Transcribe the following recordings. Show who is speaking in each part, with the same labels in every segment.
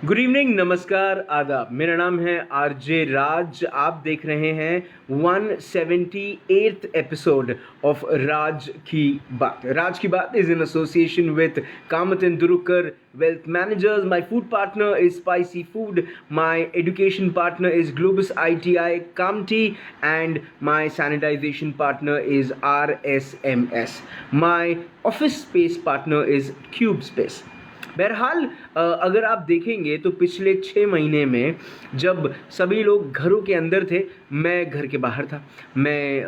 Speaker 1: Good evening, नमस्कार, आदाब। मेरा नाम है आरजे राज। आप देख रहे हैं 178th एपिसोड ऑफ राज की बात। Raj ki Baat is in association with Kamat Durukar wealth managers. My food partner is spicy food, my education partner is Globus ITI Kamptee, and my sanitization partner is RSMS। My office space partner is Cube Space. बहरहाल अगर आप देखेंगे तो पिछले 6 महीने में जब सभी लोग घरों के अंदर थे, मैं घर के बाहर था। मैं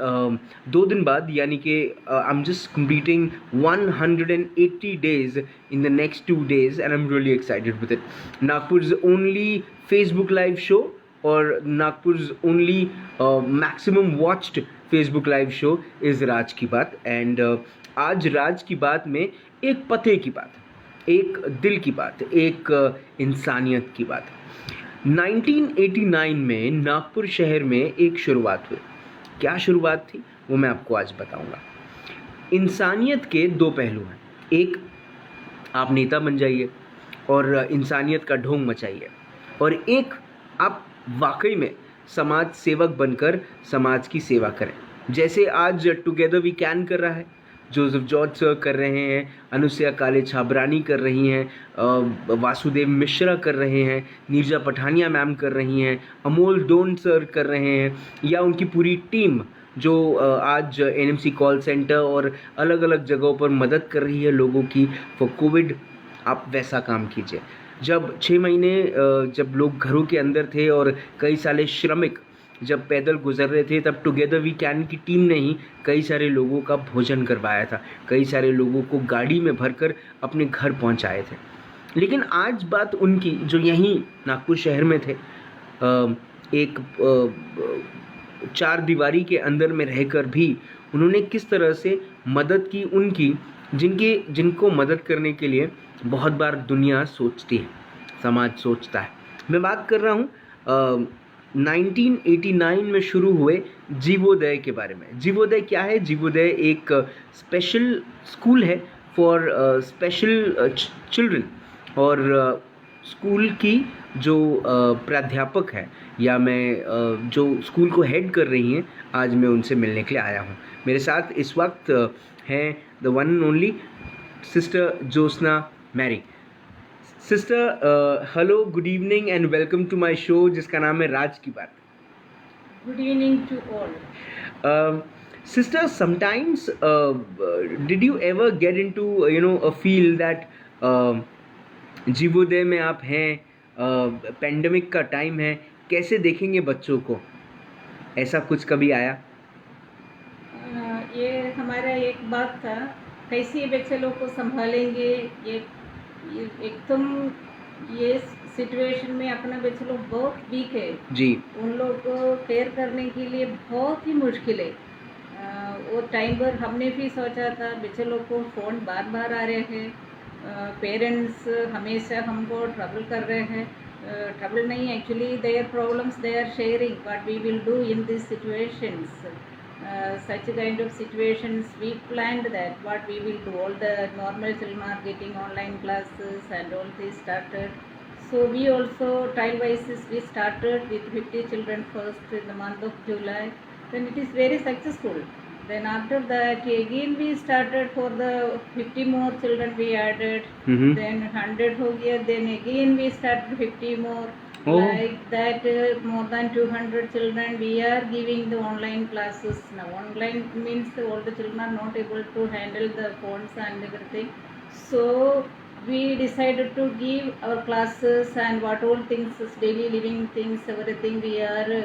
Speaker 1: 2 दिन बाद यानी कि I am just completing 180 days in the next 2 days and I am really excited with it. Nagpur only Facebook live show और Nagpur only maximum watched Facebook live show is Raj ki Baat. And आज राज की बात में एक पते की बात, एक दिल की बात, एक इंसानियत की बात। 1989 में नागपुर शहर में एक शुरुआत हुई। क्या शुरुआत थी वो मैं आपको आज बताऊंगा। इंसानियत के 2 पहलू हैं। एक, आप नेता बन जाइए और इंसानियत का ढोंग मचाइए, और एक, आप वाकई में समाज सेवक बनकर समाज की सेवा करें, जैसे आज टुगेदर वी कैन कर रहा है, जोसेफ जॉर्ज सर कर रहे हैं, अनुसुईया काले छाबरानी कर रही हैं, वासुदेव मिश्रा कर रहे हैं, नीरजा पठानिया मैम कर रही हैं, अमोल डोन सर कर रहे हैं, या उनकी पूरी टीम जो आज NMC कॉल सेंटर और अलग अलग जगहों पर मदद कर रही है लोगों की फॉर कोविड। आप वैसा काम कीजिए। जब 6 महीने जब लोग घरों के अंदर थे और कई सारे श्रमिक जब पैदल गुजर रहे थे, तब टुगेदर वी कैन की टीम ने ही कई सारे लोगों का भोजन करवाया था, कई सारे लोगों को गाड़ी में भरकर अपने घर पहुंचाए थे। लेकिन आज बात उनकी जो यहीं नागपुर शहर में थे, एक 4 दीवारी के अंदर में रहकर भी उन्होंने किस तरह से मदद की उनकी, जिनको मदद करने के लिए बहुत बार दुनिया सोचती है, समाज सोचता है। मैं बात कर रहा हूँ 1989 में शुरू हुए जीवोदय के बारे में। जीवोदय क्या है? जीवोदय एक स्पेशल स्कूल है फॉर स्पेशल चिल्ड्रन, और स्कूल की जो प्राध्यापक है, या मैं जो स्कूल को हेड कर रही हैं, आज मैं उनसे मिलने के लिए आया हूँ। मेरे साथ इस वक्त हैं the one and only sister Jyotsna Mary. Sister, hello, good evening and welcome to my show जिसका नाम है राज की बात।
Speaker 2: Good evening to all.
Speaker 1: Sister, sometimes did you ever get into a feel that जीवोदय में आप हैं, पेंडेमिक का टाइम है, कैसे देखेंगे बच्चों को? ऐसा कुछ कभी आया?
Speaker 2: ये हमारा एक बात था, कैसे बच्चे लोग को संभालेंगे। ये एकदम ये सिचुएशन में अपना बच्चे लोग बहुत वीक है
Speaker 1: जी।
Speaker 2: उन लोग को केयर करने के लिए बहुत ही मुश्किल है। वो टाइम पर हमने भी सोचा था, बच्चे लोग को फ़ोन बार बार आ रहे हैं, पेरेंट्स हमेशा हमको ट्रबल कर रहे हैं। ट्रबल नहीं, actually there problems they are sharing what we will do in this situations. Such kind of situations we planned that what we will do. All the normal children are getting online classes and all this started, so we also trial basis we started with 50 children first in the month of July. Then it is very successful. Then after that again we started for the 50 more children we added. Then 100 ho gaya, then again we started 50 more. Like that, more than 200 children we are giving the online classes now. Online means all the children are not able to handle the phones and everything, so we decided to give our classes and what all things is daily living things, everything we are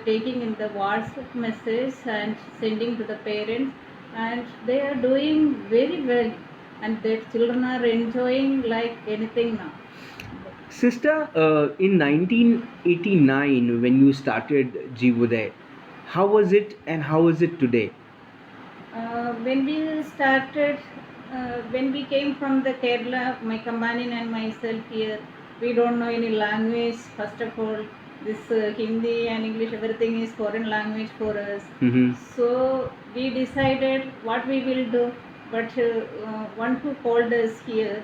Speaker 2: taking in the WhatsApp message and sending to the parents, and they are doing very well, and the children are enjoying like anything now.
Speaker 1: Sister, in 1989 when you started Jeevoday, how was it and how is it today?
Speaker 2: When we started, when we came from the Kerala, my companion and myself here, we don't know any language. First of all, this Hindi and English, everything is foreign language for us. So we decided what we will do. But one who called us here,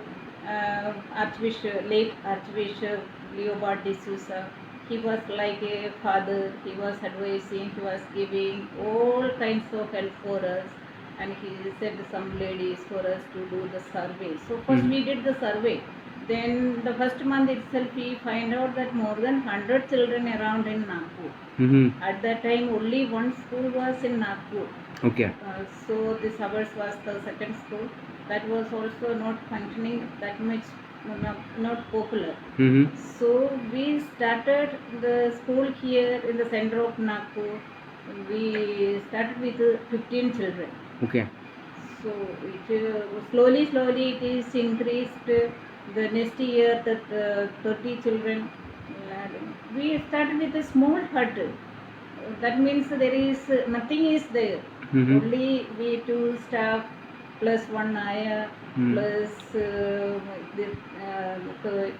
Speaker 2: Late Archbishop Leobard D'Souza. He was like a father. He was advising. He was giving all kinds of help for us, and he sent some ladies for us to do the survey. So first
Speaker 1: Mhm.
Speaker 2: we did the survey. Then the first month itself we find out that more than 100 children around in Nagpur.
Speaker 1: Mm-hmm.
Speaker 2: At that time only one school was in Nagpur.
Speaker 1: Okay.
Speaker 2: So this ours was the second school. That was also not functioning that much, not popular.
Speaker 1: Mm-hmm.
Speaker 2: So we started the school here in the center of Nagpur. We started with 15 children.
Speaker 1: Okay.
Speaker 2: So slowly it is increased. The next year, that 30 children. We started with a small hut. That means there is nothing is there.
Speaker 1: Mm-hmm.
Speaker 2: Only we two staff plus one ayah
Speaker 1: Mm.
Speaker 2: plus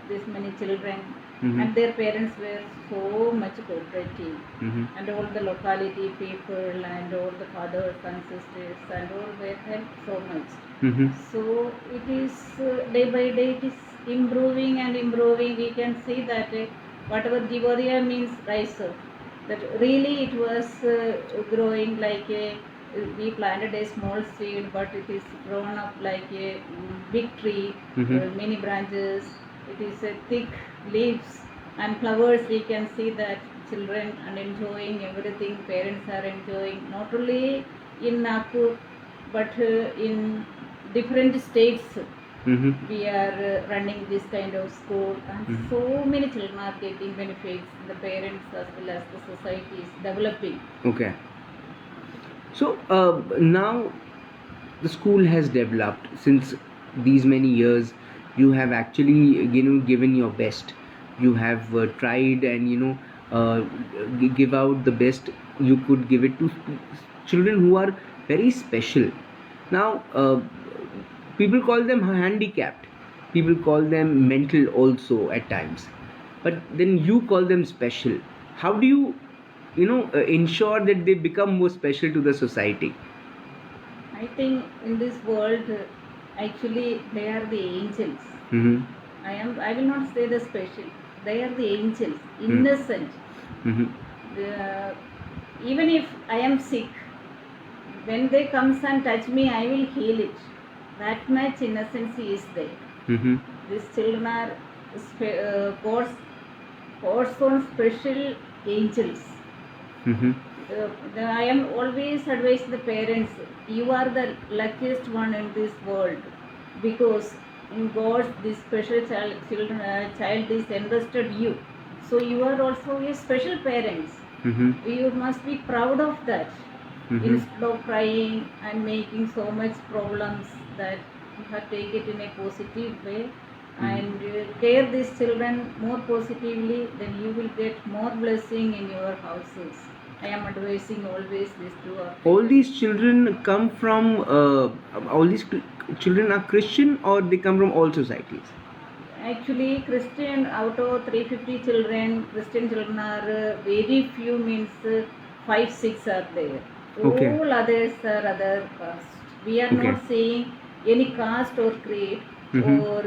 Speaker 2: this many children,
Speaker 1: Mhm.
Speaker 2: and their parents were so much cooperative,
Speaker 1: Mm-hmm.
Speaker 2: and all the locality people and all the fathers and sisters and all were helped so much.
Speaker 1: Mm-hmm.
Speaker 2: So it is day by day it is improving and improving. We can see that whatever Divoria means rise up, that really it was growing like a, we planted a small seed but it is grown up like a big tree.
Speaker 1: Mhm.
Speaker 2: Many branches, it is a thick leaves and flowers. We can see that children are enjoying everything, parents are enjoying, not only in Nagpur but in different states.
Speaker 1: Mm-hmm.
Speaker 2: We are running this kind of school, and
Speaker 1: Mhm.
Speaker 2: so many children are getting benefits. The parents as well as the society is developing.
Speaker 1: Okay. So now the school has developed since these many years. You have actually given your best. You have tried and give out the best you could give it to children who are very special. Now people call them handicapped. People call them mental also at times. But then you call them special. How do you ensure that they become more special to the society?
Speaker 2: I think in this world, actually, they are the angels.
Speaker 1: Mm-hmm.
Speaker 2: I will not say the special. They are the angels, innocent.
Speaker 1: Mm-hmm.
Speaker 2: The, even if I am sick, when they comes and touch me, I will heal it. That much innocence is there.
Speaker 1: Mm-hmm.
Speaker 2: These children are God's own special angels.
Speaker 1: Mm-hmm.
Speaker 2: I am always advise the parents, you are the luckiest one in this world, because in God this special child is entrusted you. So you are also a special parents.
Speaker 1: Mm-hmm.
Speaker 2: You must be proud of that.
Speaker 1: Mm-hmm.
Speaker 2: Instead of crying and making so much problems, that you have take it in a positive way and care these children more positively, then you will get more blessing in your houses. I am advising always this to our
Speaker 1: All these children come from all these children are Christian, or they come from all societies?
Speaker 2: Actually, Christian, out of 350 children, Christian children are very few, means 5-6 are there.
Speaker 1: Okay.
Speaker 2: All others are other caste. We are
Speaker 1: Okay.
Speaker 2: not saying any caste or creed
Speaker 1: Mhm.
Speaker 2: or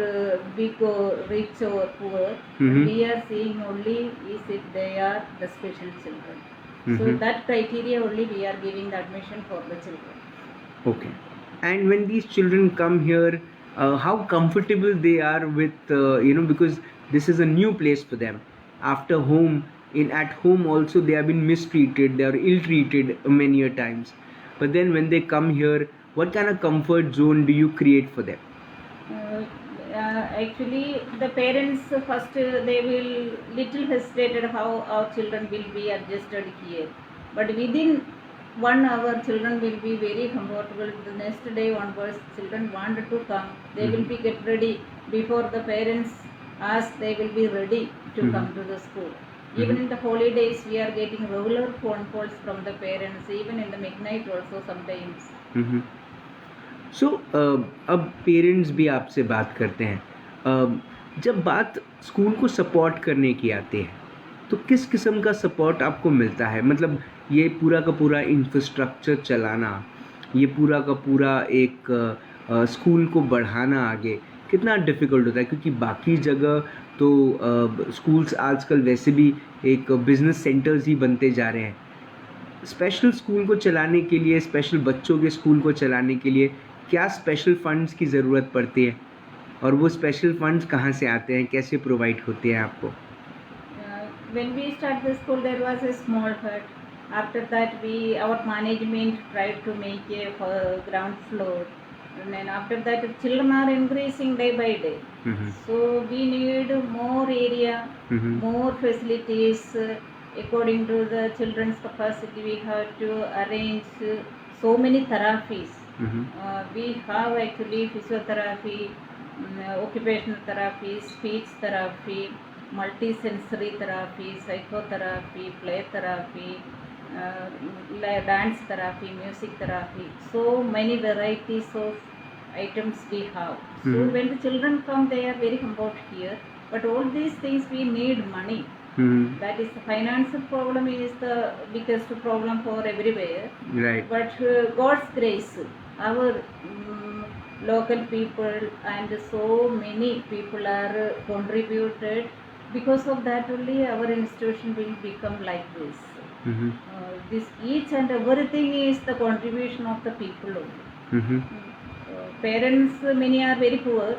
Speaker 2: big or rich or poor.
Speaker 1: Mhm.
Speaker 2: We are saying only is if they are the special children. So
Speaker 1: Mhm.
Speaker 2: that criteria only we are giving the admission for the children.
Speaker 1: Okay. And when these children come here, how comfortable they are with because this is a new place for them. After home, at home also they have been mistreated, they are ill-treated many a times. But then when they come here, what kind of comfort zone do you create for them?
Speaker 2: Actually, the parents first they will little hesitated how our children will be adjusted here, but within 1 hour children will be very comfortable. The next day onwards children wanted to come, they will be get ready before the parents ask, they will be ready to come to the school. Even in the holidays we are getting regular phone calls from the parents, even in the midnight also sometimes.
Speaker 1: हम्म। सो अब parents भी आपसे बात करते हैं। जब बात school को support करने की आती है तो किस किस्म का सपोर्ट आपको मिलता है? मतलब ये पूरा का पूरा इंफ्रास्ट्रक्चर चलाना, ये पूरा का पूरा एक स्कूल को बढ़ाना आगे, कितना डिफ़िकल्ट होता है, क्योंकि बाकी जगह तो स्कूल्स आजकल वैसे भी एक बिज़नेस सेंटर्स ही बनते जा रहे हैं। स्पेशल स्कूल को चलाने के लिए, स्पेशल बच्चों के स्कूल को चलाने के लिए क्या स्पेशल फंड्स की ज़रूरत पड़ती है, और वो स्पेशल फंड्स कहाँ से आते हैं, कैसे प्रोवाइड होते हैं आपको?
Speaker 2: When we start the school, there was a small hut. After that, our management tried to make a ground floor, and then after that, children are increasing day by day. So we need more area, more facilities. According to the children's capacity, we have to arrange so many therapies. We have actually physiotherapy, occupational therapy, speech therapy, multisensory therapy, psychotherapy, play therapy, dance therapy, music therapy. So many varieties of items we have. So when the children come, they are very humbled here. But all these things we need money. That is the financial problem is the biggest problem for everywhere.
Speaker 1: Right.
Speaker 2: But God's grace, our local people and so many people are contributed. Because of that only our institution will become like this. This each and everything is the contribution of the people only. Parents, many are very poor.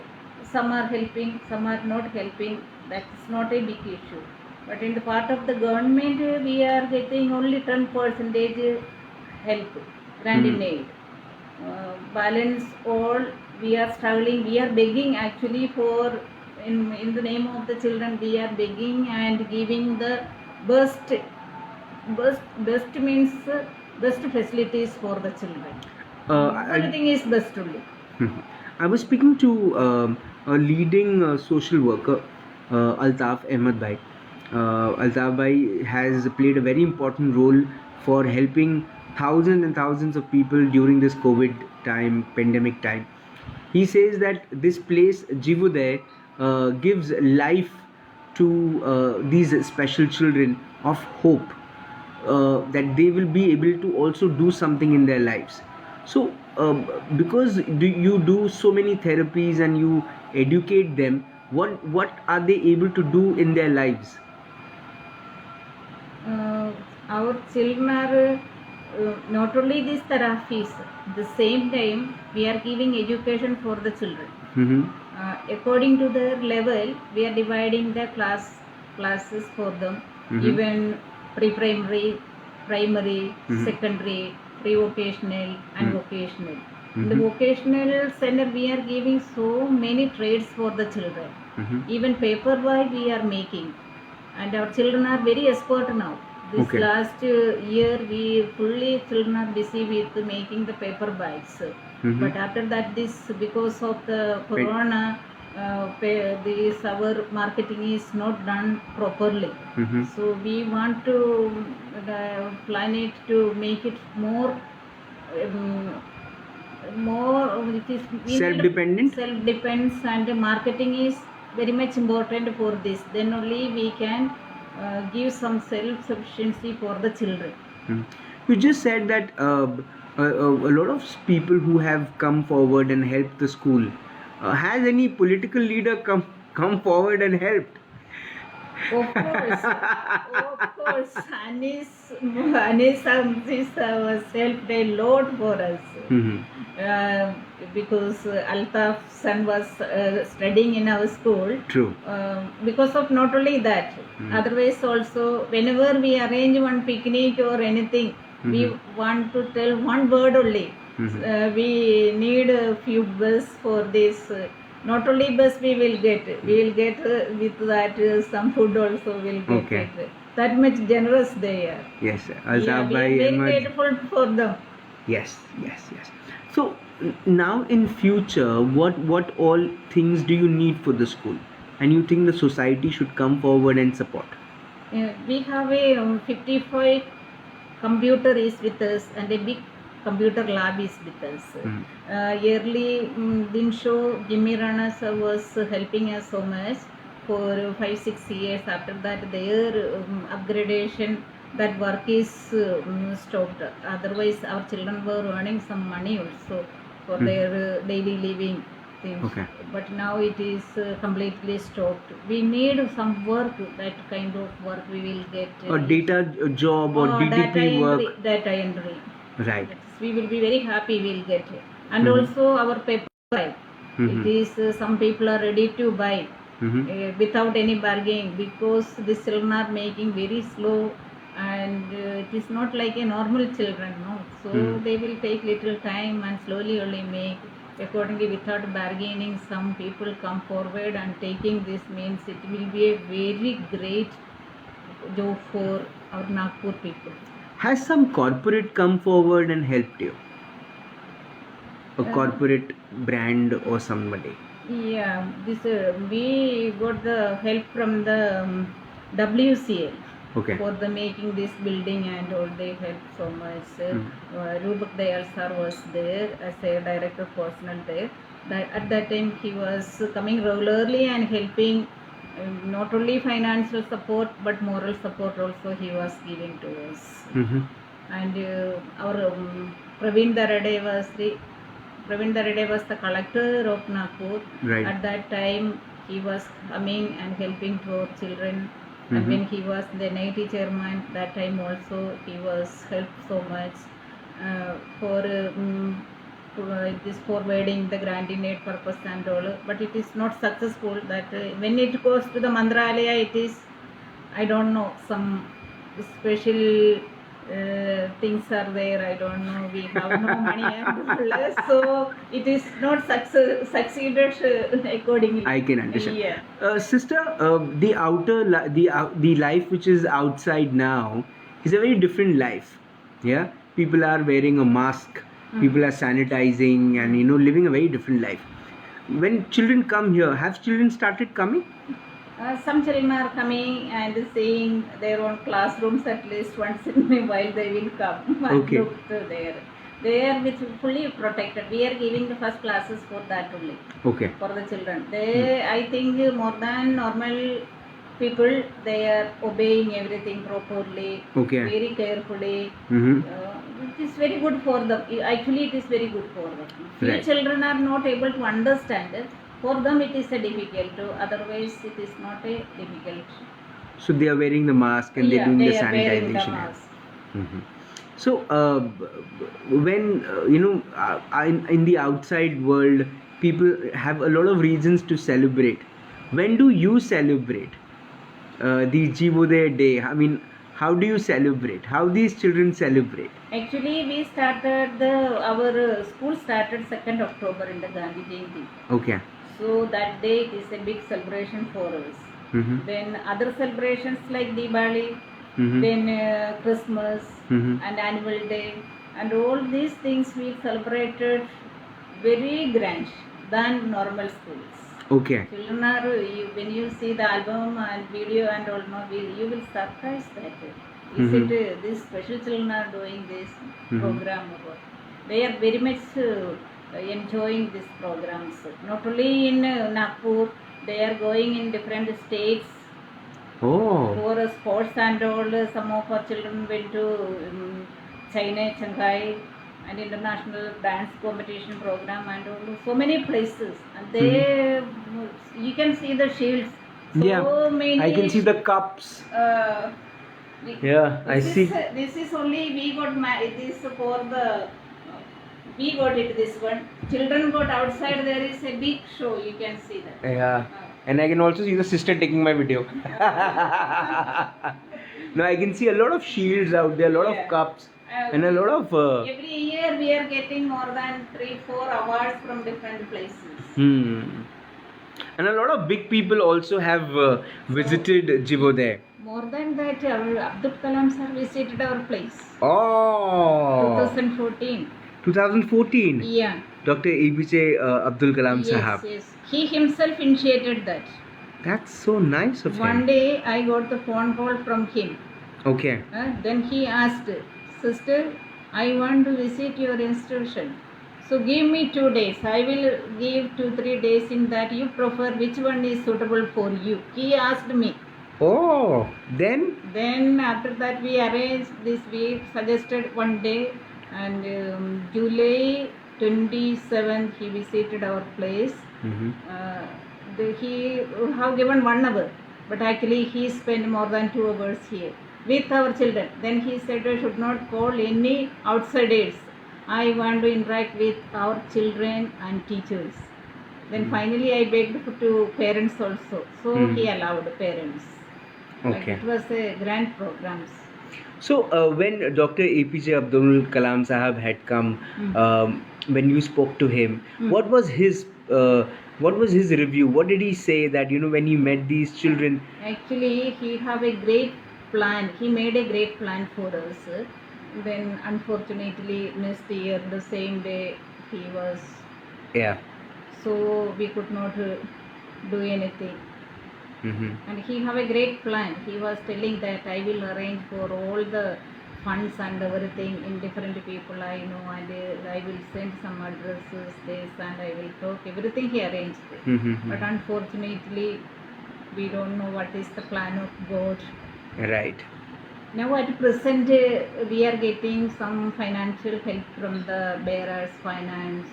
Speaker 2: Some are helping, some are not helping. That is not a big issue. But in the part of the government, we are getting only 10% help, grant in aid. Balance all, we are struggling, we are begging actually for, in the name of the children, we are begging and giving the best means best facilities for the children. Everything is best only.
Speaker 1: I was speaking to a leading social worker, Altaf Ahmed Bhai. Altaf Bhai has played a very important role for helping thousands and thousands of people during this COVID time, pandemic time. He says that this place, Jivuday, gives life to these special children of hope, that they will be able to also do something in their lives. So, because you do so many therapies and you educate them, what are they able to do in their lives?
Speaker 2: Our children are not only these therapies, the same time we are giving education for the children. According to their level, we are dividing the classes for them, even pre-primary, primary, secondary, pre-vocational and vocational. In the vocational center, we are giving so many trades for the children. Even paper bag we are making, and our children are very expert now. This last year, children are busy with making the paper bags. But after that, because of the corona, our marketing is not done properly. So we want to plan it to make it more
Speaker 1: Self-dependent.
Speaker 2: Self-dependence, and marketing is very much important for this. Then only we can give some self-sufficiency for the children.
Speaker 1: You just said that a lot of people who have come forward and helped the school. Has any political leader come forward and helped?
Speaker 2: Of course. Anis was helped a lot for us. Because Altaf's son was studying in our school.
Speaker 1: True.
Speaker 2: Because of not only that, otherwise also, whenever we arrange one picnic or anything, we want to tell one word only. We need a few bus for this. Not only bus we will get with that some food also will get.
Speaker 1: Okay.
Speaker 2: That much generous they are.
Speaker 1: Yes,
Speaker 2: We are very grateful for them.
Speaker 1: Yes. So now in future, what all things do you need for the school, and you think the society should come forward and support?
Speaker 2: We have a 55 computer is with us, and a big computer lab is with us. Yearly, Dinsho Jimmy Rana sir was helping us so much for 5-6 years. After that, their upgradation, that work is stopped. Otherwise, our children were earning some money also for their daily living. things.
Speaker 1: Okay.
Speaker 2: But now it is completely stopped. We need some work, that kind of work we will get.
Speaker 1: Or data job or DDP work.
Speaker 2: Data entry.
Speaker 1: Right.
Speaker 2: We will be very happy we'll get it. And
Speaker 1: Mhm.
Speaker 2: also our paper buy.
Speaker 1: Mhm.
Speaker 2: It is some people are ready to buy without any bargaining, because the children are making very slow, and it is not like a normal children, no. So they will take little time and slowly only make. Accordingly, without bargaining, some people come forward and taking this, means it will be a very great job for our Nagpur people.
Speaker 1: Has some corporate come forward and helped you? A corporate brand or somebody?
Speaker 2: Yeah, this we got the help from the WCL.
Speaker 1: Okay.
Speaker 2: For the making this building and all. They helped so much. Rubak Dayal sir was there as a director of personnel there. At that time he was coming regularly and helping, not only financial support but moral support also he was giving to us. And our Praveen Darade was the collector of Nagpur.
Speaker 1: Right.
Speaker 2: At that time he was coming and helping to our children. And when he was the NIT chairman, that time also he was helped so much for this forwarding the grant in aid purpose and all. But it is not successful. That when it goes to the Mantralaya, it is, I don't know, some special things are there. I don't know. We have no money and all. So it is not succeeded accordingly.
Speaker 1: I can understand.
Speaker 2: Yeah.
Speaker 1: Sister, the life which is outside now is a very different life. Yeah, people are wearing a mask, people are sanitizing, and living a very different life. When children come here, have children started coming?
Speaker 2: Some children are coming and seeing their own classrooms at least once in a while. They will come and
Speaker 1: Okay.
Speaker 2: look to there. They are with fully protected. We are giving the first classes for that only.
Speaker 1: Okay.
Speaker 2: For the children. They, I think, more than normal people, they are obeying everything properly,
Speaker 1: Okay.
Speaker 2: very carefully.
Speaker 1: Mhm.
Speaker 2: It is very good for them. Actually, it is very good for them. Few
Speaker 1: Right.
Speaker 2: children are not able to understand it. For them, it is a difficult. Otherwise, it is not a difficult.
Speaker 1: So they are wearing the mask and they're doing
Speaker 2: they
Speaker 1: the
Speaker 2: are wearing the
Speaker 1: sanitization.
Speaker 2: mask.
Speaker 1: So when in the outside world, people have a lot of reasons to celebrate. When do you celebrate the Jeevodaya Day? I mean, how do you celebrate? How these children celebrate?
Speaker 2: Actually, we started our school started 2nd October in the Gandhi Jayanti.
Speaker 1: Okay.
Speaker 2: So that day it is a big celebration for us. Then other celebrations like Diwali, then Christmas and annual day, and all these things we celebrated very grand than normal schools.
Speaker 1: Okay.
Speaker 2: Children are, when you see the album and video and all, you will surprise that. Is it these special children are doing this program? They are very much enjoying these programs. Not only in Nagpur, they are going in different states.
Speaker 1: Oh.
Speaker 2: For sports and all. Some of our children went to China, Shanghai, and international dance competition program and all. So many places. And they, you can see the shields. So many.
Speaker 1: I can see the cups. I see.
Speaker 2: This is only we got this for the. We got it, this one. Children got outside, there is a big show, you can see that.
Speaker 1: Yeah. And I can also see the sister taking my video. Now I can see a lot of shields out there, a lot of cups, and a lot of.
Speaker 2: Every year we are getting more than 3-4 awards from different places.
Speaker 1: And a lot of big people also have visited Jeevodaya.
Speaker 2: More than that, Abdul Kalam sir visited our place.
Speaker 1: Oh.
Speaker 2: 2014.
Speaker 1: 2014.
Speaker 2: Yeah.
Speaker 1: Dr. APJ Abdul Kalam Sahab.
Speaker 2: Yes. He himself initiated that.
Speaker 1: That's so nice of him.
Speaker 2: One day I got the phone call from him.
Speaker 1: Okay.
Speaker 2: Then he asked, "Sister, I want to visit your institution. So give me 2 days. I will give 2-3 days in that. You prefer which one is suitable for you." He asked me.
Speaker 1: Oh, then?
Speaker 2: Then after that we arranged this. We suggested one day, and July 27th he visited our place.
Speaker 1: Mm-hmm.
Speaker 2: He have given 1 hour, but actually he spent more than 2 hours here with our children. Then he said I should not call any outsiders. I want to interact with our children and teachers. Then finally I begged to parents also. So he allowed parents. Like
Speaker 1: Okay.
Speaker 2: it was a grand programs.
Speaker 1: So when Dr. APJ Abdul Kalam Sahab had come, when you spoke to him, what was his review? What did he say that when he met these children?
Speaker 2: Actually, he have a great plan. He made a great plan for us. Then, unfortunately, missed year the same day he was.
Speaker 1: Yeah.
Speaker 2: So we could not do anything.
Speaker 1: Mm-hmm.
Speaker 2: And he have a great plan. He was telling that I will arrange for all the funds and everything in different people I know, and I will send some addresses, this, and I will talk. Everything he arranged.
Speaker 1: Mm-hmm.
Speaker 2: But unfortunately, we don't know what is the plan of God.
Speaker 1: Right.
Speaker 2: Now at present, we are getting some financial help from the Bearers Finance.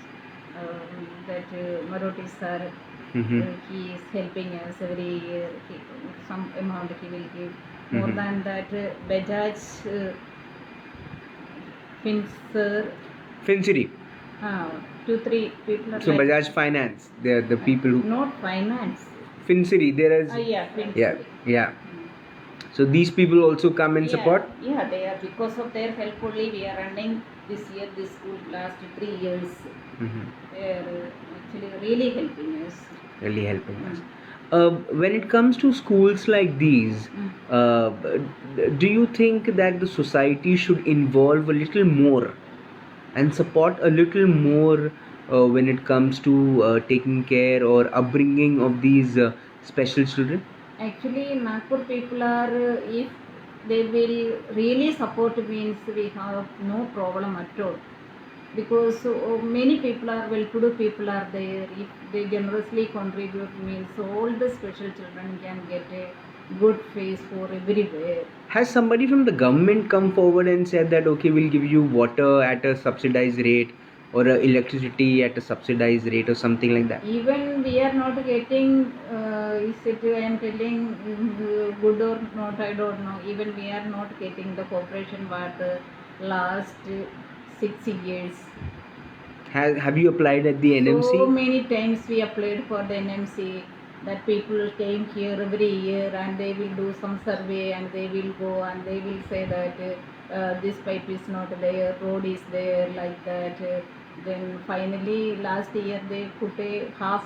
Speaker 2: That Maruti sir,
Speaker 1: Mm-hmm.
Speaker 2: he is helping us every year. Some amount he will give. More
Speaker 1: Mhm.
Speaker 2: than that, Bajaj Finser,
Speaker 1: Fincity.
Speaker 2: 2-3 people are
Speaker 1: So
Speaker 2: like
Speaker 1: Bajaj Finance, they're the people who
Speaker 2: not finance.
Speaker 1: Fincity. There is
Speaker 2: Yeah, Finser.
Speaker 1: yeah. So these people also come and support.
Speaker 2: Yeah, they are, because of their help only we are running this year, this school last 3 years.
Speaker 1: Mm-hmm.
Speaker 2: They are actually really helping us.
Speaker 1: Really helping us. When it comes to schools like these, do you think that the society should involve a little more and support a little more when it comes to taking care or upbringing of these special children?
Speaker 2: Actually, Nagpur people are, if they will really support means we have no problem at all. Because many people are well-to-do people are there. If they generously contribute means all the special children can get a good face for everywhere.
Speaker 1: Has somebody from the government come forward and said that okay, we'll give you water at a subsidized rate or electricity at a subsidized rate or something like that?
Speaker 2: Even we are not getting, is it I am telling good or not, I don't know. Even we are not getting the corporation water last 6 years.
Speaker 1: Have you applied at the NMC?
Speaker 2: So many times we applied for the NMC, that people came here every year and they will do some survey and they will go and they will say that this pipe is not there, road is there, like that. Then finally last year they put a half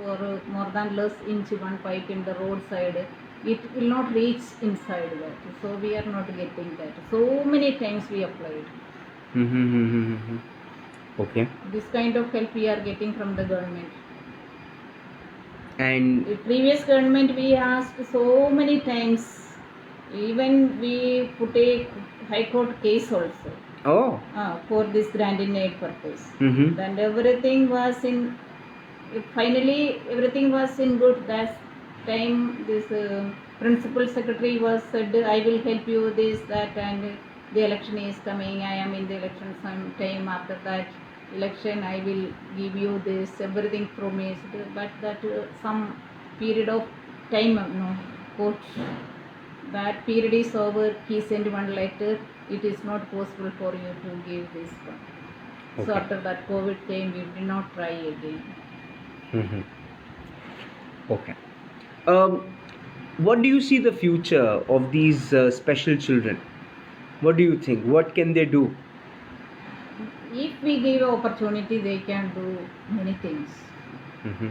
Speaker 2: or more than less inch one pipe in the roadside. It will not reach inside that. So we are not getting that. So many times we applied.
Speaker 1: Mm-hmm. Okay.
Speaker 2: This kind of help we are getting from the government.
Speaker 1: And
Speaker 2: The previous government we asked so many times. Even we put a high court case also
Speaker 1: oh.
Speaker 2: for this grant in aid purpose.
Speaker 1: Mm-hmm.
Speaker 2: Then everything was in. Finally, everything was in good. That time, this principal secretary was said, "I will help you this that, and the election is coming. I am in the election sometime after that." Election, I will give you this, everything promised, but that some period of time, no, court, that period is over. He sent one letter, it is not possible for you to give this one. So
Speaker 1: Okay.
Speaker 2: after that COVID came, we did not try again.
Speaker 1: Mm-hmm. Okay. What do you see the future of these special children? What do you think? What can they do?
Speaker 2: If we give opportunity, they can do many things.
Speaker 1: Mm-hmm.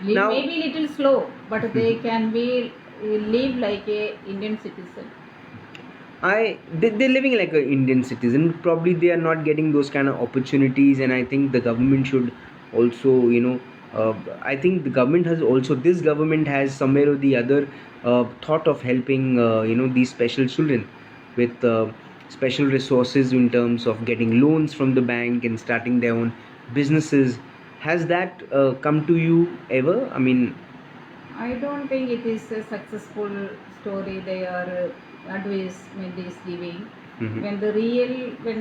Speaker 2: Now,
Speaker 1: Now-
Speaker 2: maybe little slow, but they can be live like a Indian citizen.
Speaker 1: They're living like an Indian citizen. Probably they are not getting those kind of opportunities, and I think the government should also, I think the government has also, this government has somewhere or the other thought of helping, these special children with special resources in terms of getting loans from the bank and starting their own businesses. Has that come to you ever? I mean,
Speaker 2: I don't think it is a successful story they are advertisement is giving.
Speaker 1: Mhm.
Speaker 2: When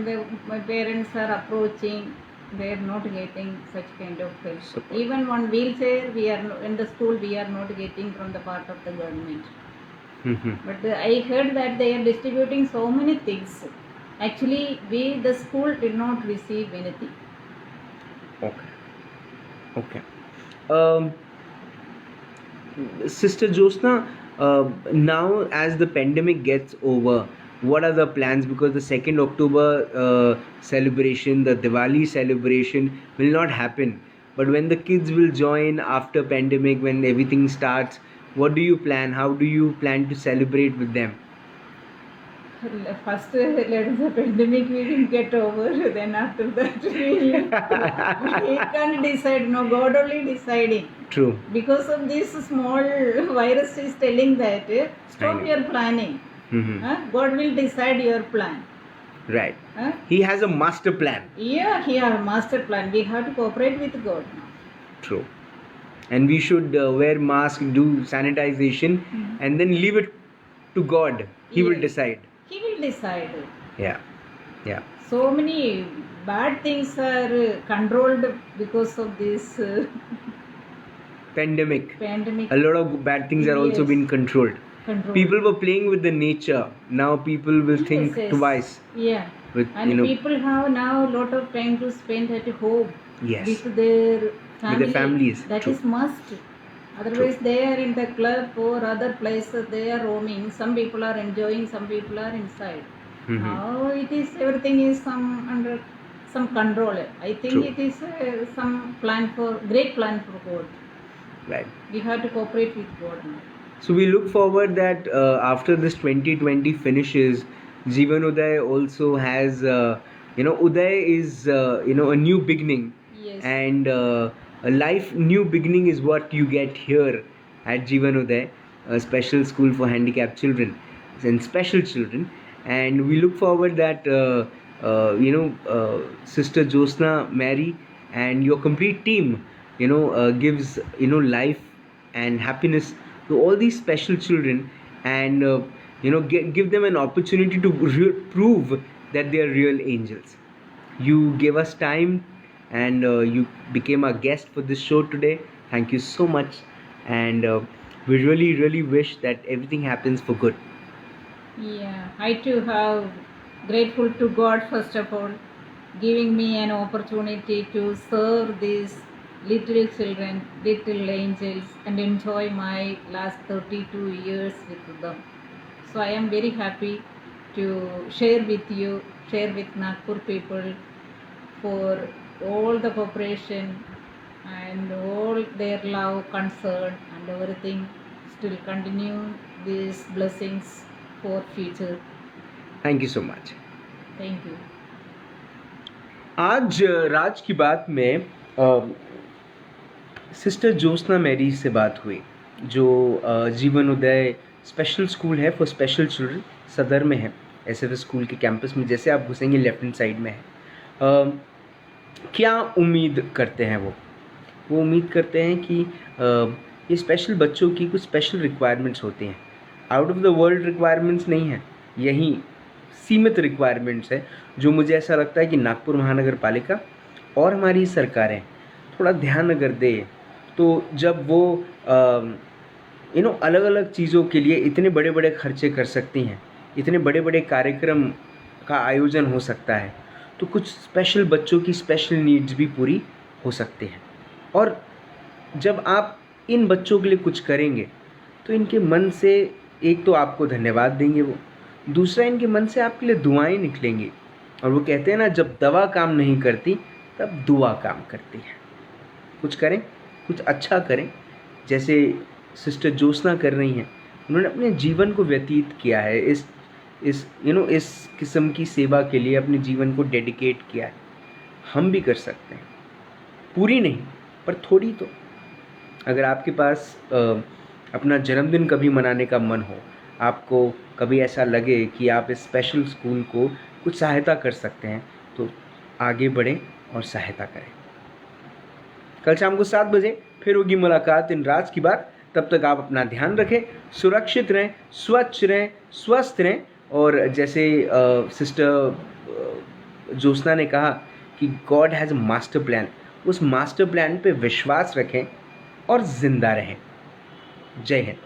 Speaker 2: my parents are approaching, they are not getting such kind of help.
Speaker 1: Support.
Speaker 2: Even one wheelchair, we are in the school, we are not getting from the part of the government.
Speaker 1: Mhm.
Speaker 2: But I heard that they are distributing so many things. Actually, the school did not receive anything.
Speaker 1: Okay. Okay. Um, Sister Josna, now as the pandemic gets over, what are the plans? Because the 2nd October celebration, the Diwali celebration will not happen. But when the kids will join after pandemic, when everything starts, what do you plan? How do you plan to celebrate with them?
Speaker 2: First, let the pandemic will get over. Then after that, we can't decide. No, God only deciding.
Speaker 1: True.
Speaker 2: Because of this small virus is telling that
Speaker 1: I
Speaker 2: stop
Speaker 1: know.
Speaker 2: your planning.
Speaker 1: Mhm.
Speaker 2: God will decide your plan.
Speaker 1: Right.
Speaker 2: Huh?
Speaker 1: He has a master plan.
Speaker 2: Yeah, here master plan. We have to cooperate with God now.
Speaker 1: True. And we should wear mask, do sanitization, and then leave it to God. He will
Speaker 2: Yes.
Speaker 1: decide.
Speaker 2: He will decide.
Speaker 1: Yeah. Yeah.
Speaker 2: So many bad things are controlled because of this
Speaker 1: Pandemic.
Speaker 2: pandemic.
Speaker 1: A lot of bad things are also
Speaker 2: Yes.
Speaker 1: being controlled.
Speaker 2: Control.
Speaker 1: People were playing with the nature. Now people will think
Speaker 2: Yes.
Speaker 1: twice.
Speaker 2: Yeah.
Speaker 1: With
Speaker 2: And people have now a lot of time to spend at home
Speaker 1: Yes.
Speaker 2: with their
Speaker 1: families.
Speaker 2: That
Speaker 1: True.
Speaker 2: is must. Otherwise, they are in the club or other places. They are roaming. Some people are enjoying. Some people are inside.
Speaker 1: Mhm.
Speaker 2: Now it is everything is under some control. I think
Speaker 1: True.
Speaker 2: it is some great plan for God.
Speaker 1: Right.
Speaker 2: We have to cooperate with God now.
Speaker 1: So we look forward that after this 2020 finishes, Jeevan Uday also has, Uday is, a new beginning.
Speaker 2: Yes.
Speaker 1: And a new beginning is what you get here at Jeevan Uday, a special school for handicapped children and special children. And we look forward that, Sister Josna Mary and your complete team, gives, life and happiness to all these special children, and give them an opportunity to prove that they are real angels. You gave us time, and you became our guest for this show today. Thank you so much, and we really really wish that everything happens for good.
Speaker 2: Yeah, I too have grateful to God first of all, giving me an opportunity to serve these little children, little angels, and enjoy my last 32 years with them. So I am very happy to share with you, share with Nagpur people for all the cooperation and all their love, concern, and everything. Still continue these blessings for future.
Speaker 1: Thank you so much.
Speaker 2: Thank you.
Speaker 1: आज राज की बात में sister Jyotsna Mary से बात हुई, जो जीवन उदय special school है for special children, सदर में है, एसएफएस स्कूल के कैंपस में। जैसे आप घुसेंगे लेफ्ट हैंड साइड में है। क्या उम्मीद करते हैं वो उम्मीद करते हैं कि ये स्पेशल बच्चों की कुछ स्पेशल रिक्वायरमेंट्स होती हैं, out of the world requirements नहीं है, यही सीमित रिक्वायरमेंट्स है, जो मुझे ऐसा लगता है कि नागपुर महानगर पालिका और हमारी सरकारें थोड़ा ध्यान अगर दे, तो जब वो अलग अलग चीज़ों के लिए इतने बड़े बड़े खर्चे कर सकती हैं, इतने बड़े बड़े कार्यक्रम का आयोजन हो सकता है, तो कुछ स्पेशल बच्चों की स्पेशल नीड्स भी पूरी हो सकती हैं। और जब आप इन बच्चों के लिए कुछ करेंगे तो इनके मन से एक तो आपको धन्यवाद देंगे वो, दूसरा इनके मन से आपके लिए दुआएं निकलेंगी। और वो कहते हैं ना, जब दवा काम नहीं करती तब दुआ काम करती है। कुछ करें, कुछ अच्छा करें, जैसे सिस्टर ज्योत्सना कर रही हैं। उन्होंने अपने जीवन को व्यतीत किया है इस किस्म की सेवा के लिए, अपने जीवन को डेडिकेट किया है। हम भी कर सकते हैं, पूरी नहीं पर थोड़ी तो। अगर आपके पास अपना जन्मदिन कभी मनाने का मन हो, आपको कभी ऐसा लगे कि आप इस स्पेशल स्कूल को कुछ सहायता कर सकते हैं, तो आगे बढ़ें और सहायता करें। कल शाम को 7 बजे फिर होगी मुलाकात इन राज की बात। तब तक आप अपना ध्यान रखें, सुरक्षित रहें, स्वच्छ रहें, स्वस्थ रहें। और जैसे सिस्टर ज्योत्सना ने कहा कि God has a master plan, उस मास्टर प्लान पे विश्वास रखें और ज़िंदा रहें। जय हिंद।